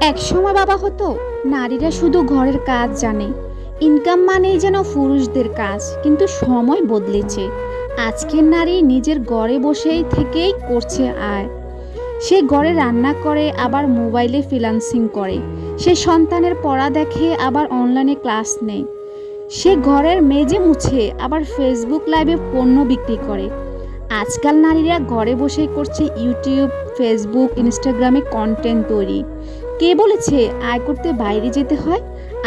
একসময় বাবা হতো নারীরা শুধু ঘরের কাজ জানে, ইনকাম মানেই যেন পুরুষদের কাজ। কিন্তু সময় বদলেছে। আজকের নারী নিজের ঘরে বসেই থেকেই করছে আয়। সে ঘরে রান্না করে, আবার মোবাইলে ফ্রিল্যান্সিং করে। সে সন্তানের পড়া দেখে, আবার অনলাইনে ক্লাস নেয়। সে ঘরের মেঝে মুছে, আবার ফেসবুক লাইভে পণ্য বিক্রি করে। আজকাল নারীরা ঘরে বসেই করছে ইউটিউব, ফেসবুক, ইনস্টাগ্রামে কন্টেন্ট তৈরি। কে বলেছে আয় করতে বাইরে যেতে হয়?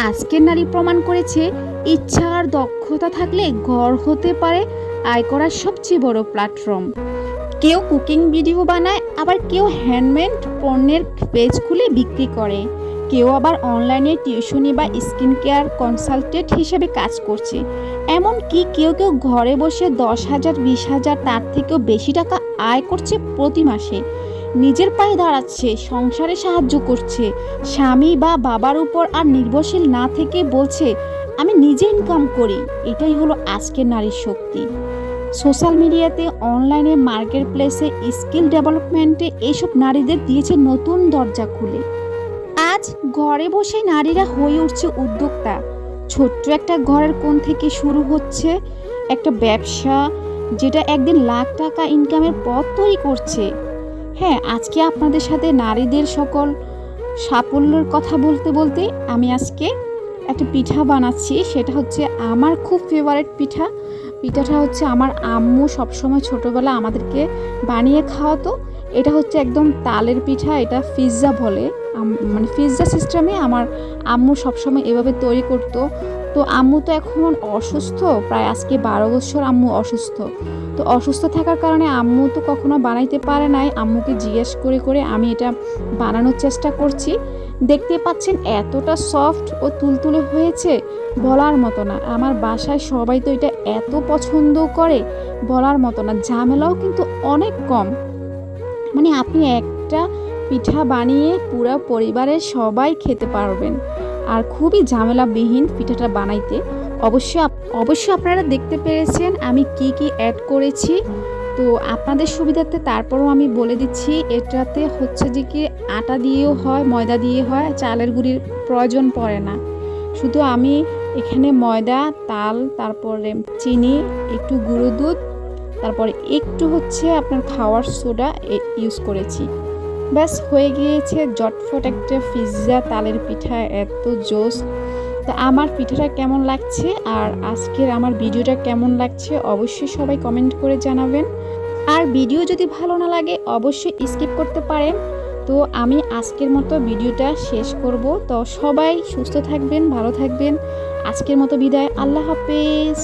আজকের নারী প্রমাণ করেছে ইচ্ছা আর দক্ষতা থাকলে ঘর হতে পারে আয় করার সবচেয়ে বড় প্ল্যাটফর্ম। কেউ কুকিং ভিডিও বানায়, আবার কেউ হ্যান্ডমেড পণ্যের পেজ খুলে বিক্রি করে। কেউ আবার অনলাইনে টিউশনি বা স্কিন কেয়ার কনসালটেন্ট হিসেবে কাজ করছে। এমনকি কেউ কেউ ঘরে বসে 10,000, 20,000, তার থেকেও বেশি টাকা আয় করছে প্রতি মাসে। নিজের পায়ে দাঁড়াচ্ছে, সংসারে সাহায্য করছে, স্বামী বা বাবার উপর আর নির্ভরশীল না থেকে বলছে আমি নিজে ইনকাম করি। এটাই হলো আজকের নারীর শক্তি। সোশ্যাল মিডিয়াতে, অনলাইনে, মার্কেট প্লেসে, স্কিল ডেভেলপমেন্টে এইসব নারীদের দিয়েছে নতুন দরজা খুলে। আজ ঘরে বসে নারীরা হয়ে উঠছে উদ্যোক্তা। ছোট্ট একটা ঘরের কোণ থেকে শুরু হচ্ছে একটা ব্যবসা, যেটা একদিন লাখ টাকা ইনকামের পথ তৈরি করছে। হ্যাঁ, আজকে আপনাদের সাথে নারীদের সকল সাফল্যের কথা বলতে বলতে আমি আজকে একটা পিঠা বানাচ্ছি। সেটা হচ্ছে আমার খুব ফেভারিট পিঠা। পিঠাটা হচ্ছে আমার আম্মু সবসময় ছোটোবেলা আমাদেরকে বানিয়ে খাওয়াতো। এটা হচ্ছে একদম তালের পিঠা, এটা পিৎজা বলে। মানে পিৎজা সিস্টেমে আমার আম্মু সবসময় এভাবে তৈরি করতো। তো আম্মু তো এখন অসুস্থ, প্রায় আজকে 12 বছর আম্মু অসুস্থ। তো অসুস্থ থাকার কারণে আম্মু তো কখনো বানাইতে পারে নাই। আম্মুকে জিজ্ঞেস করে করে আমি এটা বানানোর চেষ্টা করছি। দেখতে পাচ্ছেন এতটা সফট ও তুলতুলে হয়েছে, বলার মতো না। আমার বাসায় সবাই তো এটা এত পছন্দ করে, বলার মতো না। ঝামেলাও কিন্তু অনেক কম। মানে আপনি একটা পিঠা বানিয়ে পুরো পরিবারের সবাই খেতে পারবেন। আর খুবই ঝামেলাবিহীন পিঠাটা বানাইতে। অবশ্যই আপনারা দেখতে পেরেছেন আমি কি কি অ্যাড করেছি। তো আপনাদের সুবিধার্থে তারপরও আমি বলে দিচ্ছি, এটাতে হচ্ছে যে কি আটা দিয়েও হয়, ময়দা দিয়ে হয়, চালের গুঁড়ির প্রয়োজন পড়ে না। শুধু আমি এখানে ময়দা, তাল, তারপরে চিনি, একটু গুঁড়ো দুধ, তারপরে একটু হচ্ছে আপনার খাওয়ার সোডা ইউজ করেছি। ব্যাস হয়ে গিয়েছে জটফট একটা পিৎজা তালের পিঠা, এত জোস। তো আমার পিঠাটা কেমন লাগছে আর আজকের আমার ভিডিওটা কেমন লাগছে অবশ্যই সবাই কমেন্ট করে জানাবেন। আর ভিডিও যদি ভালো না লাগে অবশ্যই স্কিপ করতে পারেন। তো আমি আজকের মতো ভিডিওটা শেষ করব। তো সবাই সুস্থ থাকবেন, ভালো থাকবেন। আজকের মতো বিদায়, আল্লাহ হাফেজ।